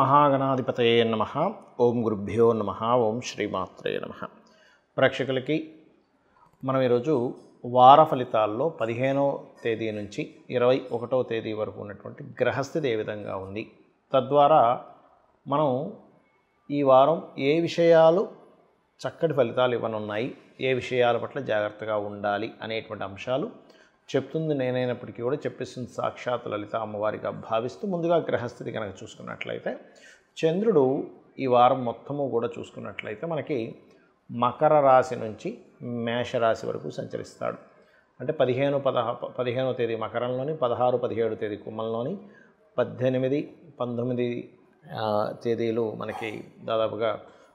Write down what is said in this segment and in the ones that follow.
మహాగణాధిపతయే నమః. ఓం గురుభ్యో నమః. ఓం శ్రీమాత్రే నమః. ప్రేక్షకులకి మనం ఈరోజు వార ఫలితాల్లో 15వ తేదీ నుంచి 21వ తేదీ వరకు ఉన్నటువంటి గ్రహస్థితి ఏ విధంగా ఉంది, తద్వారా మనం ఈ వారం ఏ విషయాలు చక్కటి ఫలితాలు ఇవ్వనున్నాయి, ఏ విషయాల పట్ల జాగ్రత్తగా ఉండాలి అనేటువంటి అంశాలు చెప్తుంది నేనైనప్పటికీ కూడా చెప్పేస్తుంది సాక్షాత్ లలిత అమ్మవారిగా భావిస్తూ, ముందుగా గ్రహస్థితి కనుక చూసుకున్నట్లయితే చంద్రుడు ఈ వారం మొత్తము కూడా చూసుకున్నట్లయితే మనకి మకర రాశి నుంచి మేషరాశి వరకు సంచరిస్తాడు. అంటే 15వ తేదీ మకరంలోని, 16, 17 తేదీ కుంభంలోని, 18, 19 తేదీలు మనకి దాదాపుగా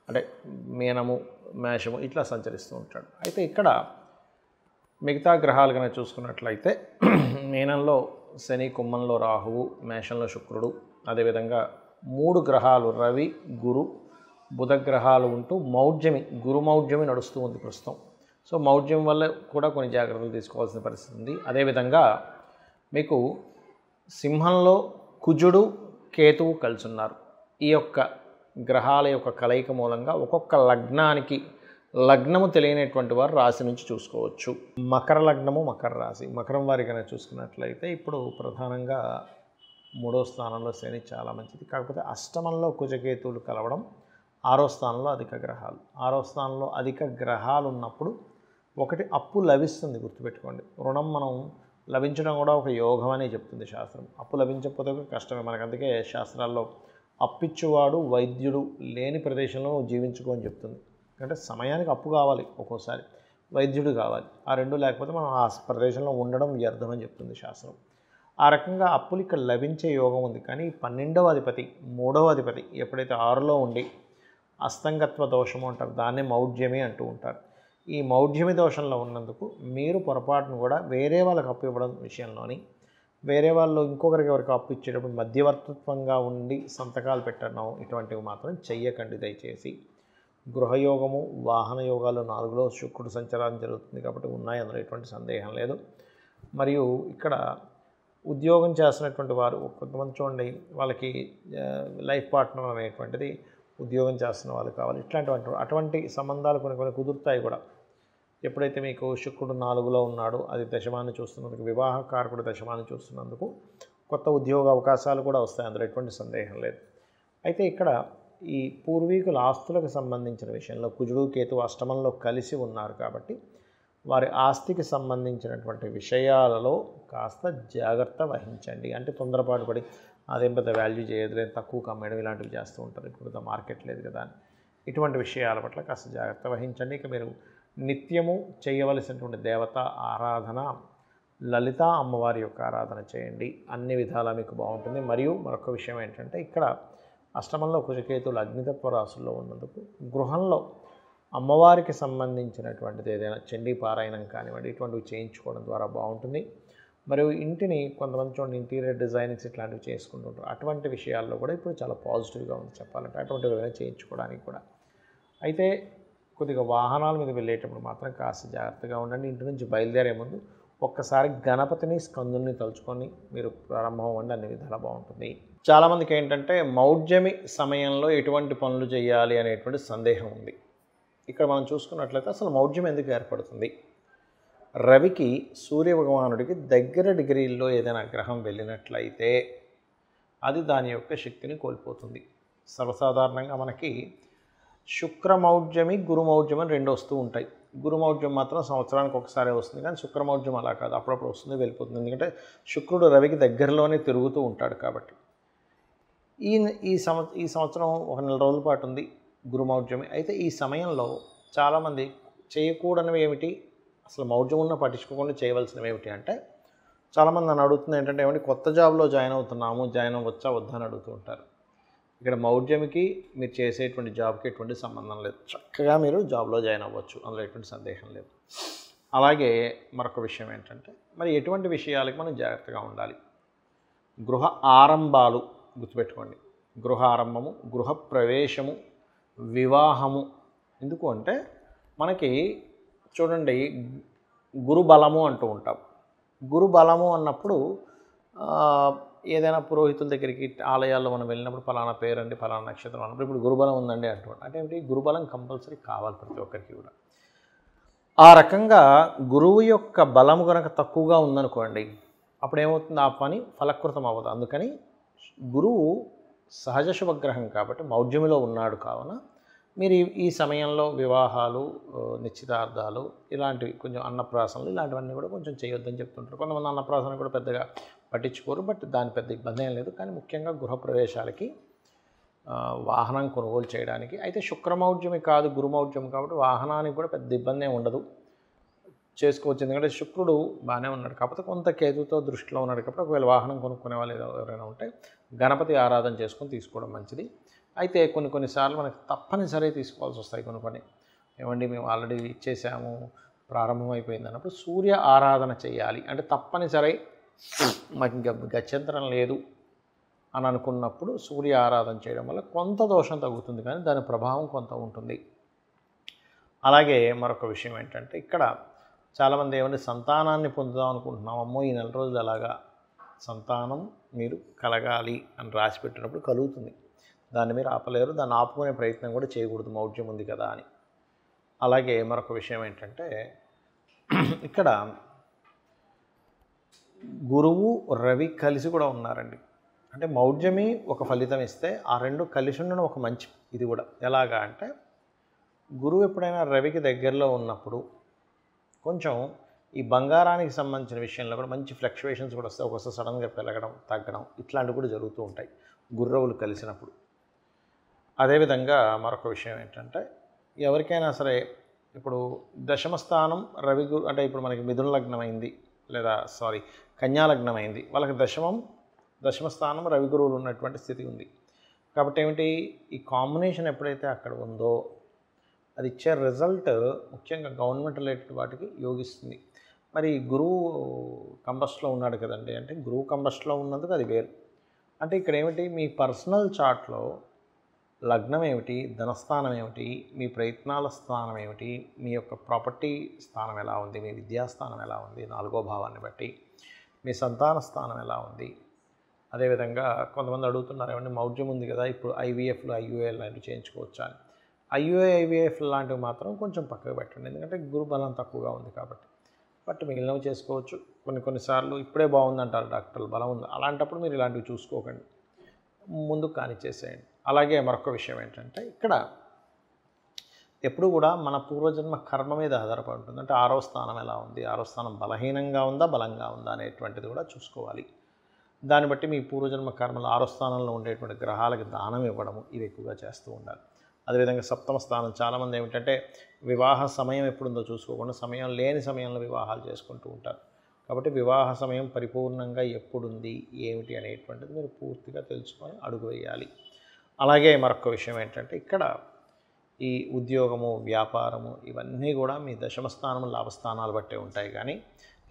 అంటే మీనము, మేషము ఇట్లా సంచరిస్తూ ఉంటాడు. అయితే ఇక్కడ మిగతా గ్రహాలు కనుక చూసుకున్నట్లయితే మీనంలో శని, కుంభంలో రాహువు, మేషంలో శుక్రుడు, అదేవిధంగా 3 గ్రహాలు రవి, గురు, బుధ గ్రహాలు ఉంటూ గురు మౌఢ్యమి నడుస్తూ ఉంది ప్రస్తుతం. సో మౌఢ్యం వల్ల కూడా కొన్ని జాగ్రత్తలు తీసుకోవాల్సిన పరిస్థితి ఉంది. అదేవిధంగా మీకు సింహంలో కుజుడు, కేతువు కలిసి ఉన్నారు. ఈ యొక్క గ్రహాల యొక్క కలయిక మూలంగా ఒక్కొక్క లగ్నము తెలియనటువంటి వారు రాశి నుంచి చూసుకోవచ్చు. మకర లగ్నము, మకర రాశి, మకరం వారి కనుక చూసుకున్నట్లయితే ఇప్పుడు ప్రధానంగా 3వ స్థానంలో శని చాలా మంచిది. కాకపోతే అష్టమంలో కుజకేతువులు కలవడం, 6వ స్థానంలో అధిక గ్రహాలు. 6వ స్థానంలో అధిక గ్రహాలు ఉన్నప్పుడు ఒకటి అప్పు లభిస్తుంది, గుర్తుపెట్టుకోండి. రుణం మనం లభించడం కూడా ఒక యోగం అని చెప్తుంది శాస్త్రం. అప్పు లభించకపోతే కష్టమే మనకు. అందుకే శాస్త్రాల్లో అప్పిచ్చువాడు వైద్యుడు లేని ప్రదేశంలో జీవించుకో అని చెప్తుంది. అంటే సమయానికి అప్పు కావాలి, ఒక్కోసారి వైద్యుడు కావాలి. ఆ రెండు లేకపోతే మనం ఆ ప్రదేశంలో ఉండడం వ్యర్థమని చెప్తుంది శాస్త్రం. ఆ రకంగా అప్పులు ఇక్కడ లభించే యోగం ఉంది. కానీ 12వ అధిపతి, 3వ అధిపతి ఎప్పుడైతే 6లో ఉండి అస్తంగత్వ దోషము అంటారు, దాన్నే మౌఢ్యమి అంటూ ఉంటారు. ఈ మౌఢ్యమి దోషంలో ఉన్నందుకు మీరు పొరపాటును కూడా వేరే వాళ్ళకి అప్పు ఇవ్వడం విషయంలోని, వేరే వాళ్ళు ఇంకొకరికి ఎవరికి అప్పు ఇచ్చేటప్పుడు మధ్యవర్తిత్వంగా ఉండి సంతకాలు పెట్టడం, ఇటువంటివి మాత్రం చెయ్యకండి దయచేసి. గృహయోగము, వాహన యోగాలు 4లో శుక్రుడు సంచారం జరుగుతుంది కాబట్టి ఉన్నాయి, అందులో ఎటువంటి సందేహం లేదు. మరియు ఇక్కడ ఉద్యోగం చేస్తున్నటువంటి వారు కొంతమంది చూడండి, వాళ్ళకి లైఫ్ పార్ట్నర్ అనేటువంటిది ఉద్యోగం చేస్తున్న వాళ్ళు కావాలి. అటువంటి సంబంధాలు కొన్ని కుదురుతాయి కూడా. ఎప్పుడైతే మీకు శుక్రుడు 4లో ఉన్నాడో, అది దశమాన్ని చూస్తున్నందుకు, వివాహకారకుడు దశమాన్ని చూస్తున్నందుకు కొత్త ఉద్యోగ అవకాశాలు కూడా వస్తాయి, అందులో ఎటువంటి సందేహం లేదు. అయితే ఇక్కడ ఈ పూర్వీకుల ఆస్తులకు సంబంధించిన విషయంలో కుజుడు, కేతు అష్టమంలో కలిసి ఉన్నారు కాబట్టి వారి ఆస్తికి సంబంధించినటువంటి విషయాలలో కాస్త జాగ్రత్త వహించండి. అంటే తొందరపాటు పడి అదేం పెద్ద వాల్యూ చేయదు, లేదు తక్కువ అమ్మేయడం ఇలాంటివి చేస్తూ ఉంటారు. ఇప్పుడు మార్కెట్ లేదు కదా అని. ఇటువంటి విషయాల పట్ల కాస్త జాగ్రత్త వహించండి. ఇక మీరు నిత్యము చేయవలసినటువంటి దేవత ఆరాధన, లలిత అమ్మవారి యొక్క ఆరాధన చేయండి. అన్ని విధాలా మీకు బాగుంటుంది. మరియు మరొక విషయం ఏంటంటే, ఇక్కడ అష్టమంలో కుజకేతువులు అగ్నితత్వ రాశుల్లో ఉన్నందుకు గృహంలో అమ్మవారికి సంబంధించినటువంటిది ఏదైనా చండీ పారాయణం కానివ్వండి, ఇటువంటివి చేయించుకోవడం ద్వారా బాగుంటుంది. మరియు ఇంటిని కొంతమంది చూడండి ఇంటీరియర్ డిజైనింగ్స్ ఇట్లాంటివి చేసుకుంటుంటారు. అటువంటి విషయాల్లో కూడా ఇప్పుడు చాలా పాజిటివ్గా ఉంది చెప్పాలంటే, అటువంటివి ఏదైనా చేయించుకోవడానికి కూడా. అయితే కొద్దిగా వాహనాల మీద వెళ్ళేటప్పుడు మాత్రం కాస్త జాగ్రత్తగా ఉండండి. ఇంటి నుంచి బయలుదేరే ముందు ఒక్కసారి గణపతిని, స్కందుని తలుచుకొని మీరు ప్రారంభం అవ్వండి, అన్ని విధాలా బాగుంటుంది. చాలామందికి ఏంటంటే మౌఢ్యమి సమయంలో ఎటువంటి పనులు చేయాలి అనేటువంటి సందేహం ఉంది. ఇక్కడ మనం చూసుకున్నట్లయితే అసలు మౌఢ్యం ఎందుకు ఏర్పడుతుంది? రవికి, సూర్య భగవానుడికి దగ్గర డిగ్రీల్లో ఏదైనా గ్రహం వెళ్ళినట్లయితే అది దాని యొక్క శక్తిని కోల్పోతుంది. సర్వసాధారణంగా మనకి శుక్రమౌఢ్యమి, గురుమౌఢ్యం అని 2 వస్తూ ఉంటాయి. గురుమౌఢ్యం మాత్రం సంవత్సరానికి ఒకసారి వస్తుంది, కానీ శుక్రమౌఢ్యం అలా కాదు, అప్పుడప్పుడు వస్తుంది, వెళ్ళిపోతుంది. ఎందుకంటే శుక్రుడు రవికి దగ్గరలోనే తిరుగుతూ ఉంటాడు కాబట్టి. ఈ సంవత్సరం ఒక 4 రోజుల పాటు ఉంది గురుమౌఢ్యమి. అయితే ఈ సమయంలో చాలామంది చేయకూడనివి ఏమిటి, అసలు మౌఢ్యం ఉన్న పట్టించుకోకుండా చేయవలసినవి ఏమిటి అంటే, చాలామంది నన్ను అడుగుతుంది ఏంటంటే, ఏమంటే కొత్త జాబ్లో జాయిన్ అవుతున్నాము, జాయిన్ అవ్వచ్చా వద్దా అని అడుగుతూ ఉంటారు. ఇక్కడ మౌఢ్యమికి మీరు చేసేటువంటి జాబ్కి ఎటువంటి సంబంధం లేదు. చక్కగా మీరు జాబ్లో జాయిన్ అవ్వచ్చు, అందులో ఎటువంటి సందేహం లేదు. అలాగే మరొక విషయం ఏంటంటే, మరి ఎటువంటి విషయాలకి మనం జాగ్రత్తగా ఉండాలి? గృహ ఆరంభాలు గుర్తుపెట్టుకోండి. గృహ ఆరంభము, గృహ ప్రవేశము, వివాహము. ఎందుకు అంటే మనకి చూడండి గురు బలము అంటూ ఉంటాం. గురు బలము అన్నప్పుడు ఏదైనా పురోహితుల దగ్గరికి ఆలయాల్లో మనం వెళ్ళినప్పుడు ఫలానా పేరండి, ఫలానా నక్షత్రం అన్నప్పుడు ఇప్పుడు గురుబలం ఉందండి అంటున్నాడు. అంటే ఏంటి, గురుబలం కంపల్సరీ కావాలి ప్రతి ఒక్కరికి కూడా. ఆ రకంగా గురువు యొక్క బలము కనుక తక్కువగా ఉందనుకోండి, అప్పుడు ఏమవుతుంది, ఆ పని ఫలకృతం అవ్వదు. అందుకని గురువు సహజ శుభగ్రహం కాబట్టి మౌఢ్యమిలో ఉన్నాడు కావున మీరు ఈ సమయంలో వివాహాలు, నిశ్చితార్థాలు, ఇలాంటివి కొంచెం అన్నప్రాసనలు ఇలాంటివన్నీ కూడా కొంచెం చేయొద్దని చెప్తుంటారు. కొంతమంది అన్నప్రాసన కూడా పెద్దగా పట్టించుకోరు, బట్ దాని పెద్ద ఇబ్బంది ఏం లేదు. కానీ ముఖ్యంగా గృహప్రవేశాలకి, వాహనం కొనుగోలు చేయడానికి అయితే శుక్రమౌఢ్యమి కాదు గురుమౌఢ్యం కాబట్టి వాహనానికి కూడా పెద్ద ఇబ్బంది ఏమి ఉండదు, చేసుకోవచ్చు. ఎందుకంటే శుక్రుడు బాగానే ఉన్నాడు, కాకపోతే కొంత కేతుతో దృష్టిలో ఉన్నాడు కాబట్టి ఒకవేళ వాహనం కొనుక్కునే వాళ్ళు ఎవరైనా ఉంటే గణపతి ఆరాధన చేసుకొని తీసుకోవడం మంచిది. అయితే కొన్నిసార్లు మనకు తప్పనిసరి తీసుకోవాల్సి వస్తాయి. కొన్ని ఏమండి మేము ఆల్రెడీ ఇచ్చేసాము, ప్రారంభం అయిపోయింది అన్నప్పుడు సూర్య ఆరాధన చేయాలి. అంటే తప్పనిసరి మాకు ఇంకా గత్యంతరం లేదు అని అనుకున్నప్పుడు సూర్య ఆరాధన చేయడం వల్ల కొంత దోషం తగ్గుతుంది, కానీ దాని ప్రభావం కొంత ఉంటుంది. అలాగే మరొక విషయం ఏంటంటే, ఇక్కడ చాలామంది ఏమంటే సంతానాన్ని పొందుదాం అనుకుంటున్నాం, అమ్మో ఈ నెల రోజులు అలాగా సంతానం మీరు కలగాలి అని రాసి పెట్టినప్పుడు కలుగుతుంది. దాన్ని మీరు ఆపలేరు, దాన్ని ఆపుకునే ప్రయత్నం కూడా చేయకూడదు, మౌఢ్యం ఉంది కదా అని. అలాగే మరొక విషయం ఏంటంటే, ఇక్కడ గురువు రవి కలిసి కూడా ఉన్నారండి. అంటే మౌఢ్యమి ఒక ఫలితం ఇస్తే ఆ రెండు కలిసి ఉండడం ఒక మంచి ఇది కూడా. ఎలాగా అంటే, గురువు ఎప్పుడైనా రవికి దగ్గరలో ఉన్నప్పుడు కొంచెం ఈ బంగారానికి సంబంధించిన విషయంలో కూడా మంచి ఫ్లక్చువేషన్స్ కూడా వస్తాయి. ఒక్కోసారి సడన్గా పెరగడం, తగ్గడం ఇట్లాంటివి కూడా జరుగుతూ ఉంటాయి గుర్రవులు కలిసినప్పుడు. అదేవిధంగా మరొక విషయం ఏంటంటే, ఎవరికైనా సరే ఇప్పుడు దశమ స్థానం రవి గురు అంటే ఇప్పుడు మనకి మిథున లగ్నం అయింది, లేదా కన్యా లగ్నం అయింది, వాళ్ళకి దశమ స్థానం రవి గురువులు ఉన్నటువంటి స్థితి ఉంది. కాబట్టి ఏమిటి, ఈ కాంబినేషన్ ఎప్పుడైతే అక్కడ ఉందో అది ఇచ్చే రిజల్ట్ ముఖ్యంగా గవర్నమెంట్ రిలేటెడ్ వాటికి యోగిస్తుంది. మరి గురువు కంబస్ట్లో ఉన్నాడు కదండి, అంటే గురువు కంబస్ట్లో ఉన్నందుకు అది వేరు. అంటే ఇక్కడ ఏమిటి, మీ పర్సనల్ చార్ట్లో లగ్నం ఏమిటి, ధనస్థానం ఏమిటి, మీ ప్రయత్నాల స్థానం ఏమిటి, మీ యొక్క ప్రాపర్టీ స్థానం ఎలా ఉంది, మీ విద్యాస్థానం ఎలా ఉంది, 4వ భావాన్ని బట్టి మీ సంతాన స్థానం ఎలా ఉంది. అదేవిధంగా కొంతమంది అడుగుతున్నారు, ఏమంటే మౌఢ్యం ఉంది కదా, ఇప్పుడు ఐవీఎఫ్లు ఐయుఏ లాంటివి చేయించుకోవచ్చా అని. ఐవీఎఫ్ లాంటివి మాత్రం కొంచెం పక్కకు పెట్టండి, ఎందుకంటే గురు బలం తక్కువగా ఉంది కాబట్టి. బట్ మిగిలినవి చేసుకోవచ్చు. కొన్నిసార్లు ఇప్పుడే బాగుందంటారు డాక్టర్లు, బలం ఉంది, అలాంటప్పుడు మీరు ఇలాంటివి చూసుకోకండి, ముందుకు కానిచ్చేసేయండి. అలాగే మరొక విషయం ఏంటంటే, ఇక్కడ ఎప్పుడు కూడా మన పూర్వజన్మ కర్మ మీద ఆధారపడి ఉంటుంది. అంటే 6వ స్థానం ఎలా ఉంది, 6వ స్థానం బలహీనంగా ఉందా బలంగా ఉందా అనేటువంటిది కూడా చూసుకోవాలి. దాన్ని బట్టి మీ పూర్వజన్మ కర్మలు 6వ స్థానంలో ఉండేటువంటి గ్రహాలకి దానం ఇవ్వడము ఇవి ఎక్కువగా చేస్తూ ఉండాలి. అదేవిధంగా 7వ స్థానం, చాలామంది ఏమిటంటే వివాహ సమయం ఎప్పుడుందో చూసుకోకుండా సమయం లేని సమయంలో వివాహాలు చేసుకుంటూ ఉంటారు. కాబట్టి వివాహ సమయం పరిపూర్ణంగా ఎప్పుడుంది ఏమిటి అనేటువంటిది మీరు పూర్తిగా తెలుసుకొని అడుగు వేయాలి. అలాగే మరొక విషయం ఏంటంటే, ఇక్కడ ఈ ఉద్యోగము, వ్యాపారము ఇవన్నీ కూడా మీ దశమ స్థానము లాభస్థానాలు బట్టే ఉంటాయి. కానీ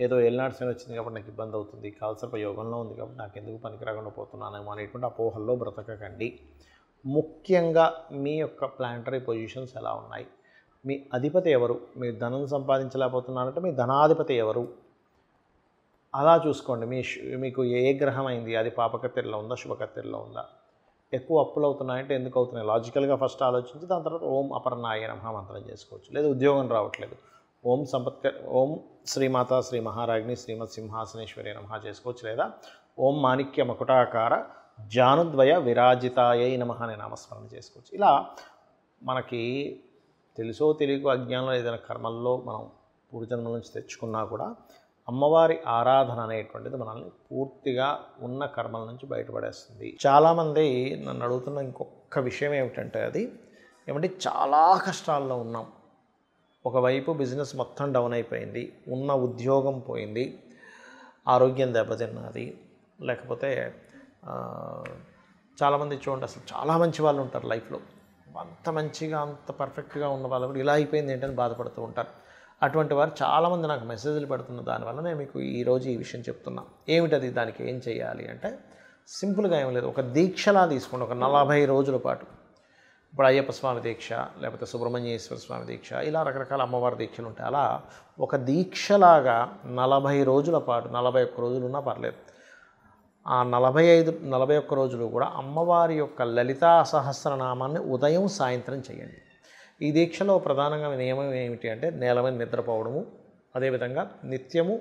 ఏదో ఏలినాటి శని వచ్చింది కాబట్టి నాకు ఇబ్బంది అవుతుంది, కాలసర్ప యోగంలో ఉంది కాబట్టి నాకు ఎందుకు పనికిరాకుండా పోతున్నానేమో అనేటువంటి అపోహల్లో బ్రతకకండి. ముఖ్యంగా మీ యొక్క ప్లానటరీ పొజిషన్స్ ఎలా ఉన్నాయి, మీ అధిపతి ఎవరు, మీరు ధనం సంపాదించలేకపోతున్నారంటే మీ ధనాధిపతి ఎవరు, అలా చూసుకోండి. మీకు ఏ గ్రహం అయింది, అది పాపకత్తెరలో ఉందా శుభకత్తెరలో ఉందా, ఎక్కువ అప్పులు అవుతున్నాయంటే ఎందుకు అవుతున్నాయి, లాజికల్గా ఫస్ట్ ఆలోచించి దాని తర్వాత ఓం అపర్ణాయ నమః మంత్రం చేసుకోవచ్చు. లేదా ఉద్యోగం రావట్లేదు, ఓం శ్రీమాత శ్రీ మహారాజ్ని శ్రీమత్ సింహాసనేశ్వరి నమః చేసుకోవచ్చు. లేదా ఓం మాణిక్య మకుటాకార జానుద్వయ విరాజితాయై నమః అనే నామస్మరణ చేసుకోవచ్చు. ఇలా మనకి తెలుసో తెలియకో అజ్ఞానంలో ఏదైనా కర్మల్లో మనం పూర్వజన్మల నుంచి తెచ్చుకున్నా కూడా అమ్మవారి ఆరాధన అనేటువంటిది మనల్ని పూర్తిగా ఉన్న కర్మల నుంచి బయటపడేస్తుంది. చాలామంది నన్ను అడుగుతున్న ఇంకొక విషయం ఏమిటంటే, అది ఏమంటే చాలా కష్టాల్లో ఉన్నాం, ఒకవైపు బిజినెస్ మొత్తం డౌన్ అయిపోయింది, ఉన్న ఉద్యోగం పోయింది, ఆరోగ్యం దెబ్బతిన్నది, లేకపోతే చాలామంది చూడండి అసలు చాలా మంచి వాళ్ళు ఉంటారు లైఫ్లో, అంత మంచిగా అంత పర్ఫెక్ట్గా ఉన్న వాళ్ళు కూడా ఇలా అయిపోయింది ఏంటని బాధపడుతూ ఉంటారు. అటువంటి వారు చాలామంది నాకు మెసేజ్లు పెడుతున్న దానివల్ల నేను మీకు ఈరోజు ఈ విషయం చెప్తున్నా. ఏమిటది, దానికి ఏం చేయాలి అంటే సింపుల్గా ఏం లేదు, ఒక దీక్షలా తీసుకోండి. ఒక 40 రోజుల పాటు, ఇప్పుడు అయ్యప్ప స్వామి దీక్ష, లేకపోతే సుబ్రహ్మణ్యేశ్వర స్వామి దీక్ష, ఇలా రకరకాల అమ్మవారి దీక్షలు ఉంటాయి. అలా ఒక దీక్షలాగా 40 రోజుల పాటు, 41 రోజులు ఉన్నా పర్లేదు, ఆ 41 రోజులు కూడా అమ్మవారి యొక్క లలితా సహస్రనామాన్ని ఉదయం సాయంత్రం చేయండి. ఈ దీక్షలో ప్రధానంగా నియమం ఏమిటి అంటే నేల మీద నిద్రపోవడము, అదేవిధంగా నిత్యము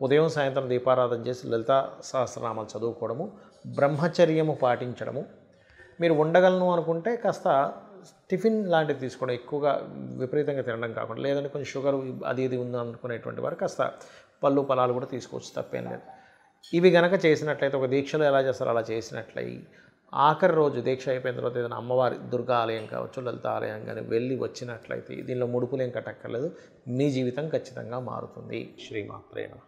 ఉదయం సాయంత్రం దీపారాధన చేసి లలితా సహస్రనామాలు చదువుకోవడము, బ్రహ్మచర్యము పాటించడము. మీరు ఉండగలను అనుకుంటే కాస్త టిఫిన్ లాంటివి తీసుకోవడం, ఎక్కువగా విపరీతంగా తినడం కాకుండా, లేదంటే కొంచెం షుగర్ అది ఇది ఉంది అనుకునేటువంటి వారు కాస్త పళ్ళు ఫలాలు కూడా తీసుకోవచ్చు, తప్పేం లేదు. ఇవి గనక చేసినట్లయితే, ఒక దీక్షలో ఎలా చేస్తారో అలా చేసినట్లయి ఆఖరి రోజు దీక్ష అయిపోయిన తర్వాత ఏదైనా అమ్మవారి దుర్గా ఆలయం కావచ్చు, లలిత ఆలయం కానీ వెళ్ళి వచ్చినట్లయితే, దీనిలో ముడుపులేం కట్టక్కర్లేదు, మీ జీవితం ఖచ్చితంగా మారుతుంది. శ్రీమాత్రే నమః.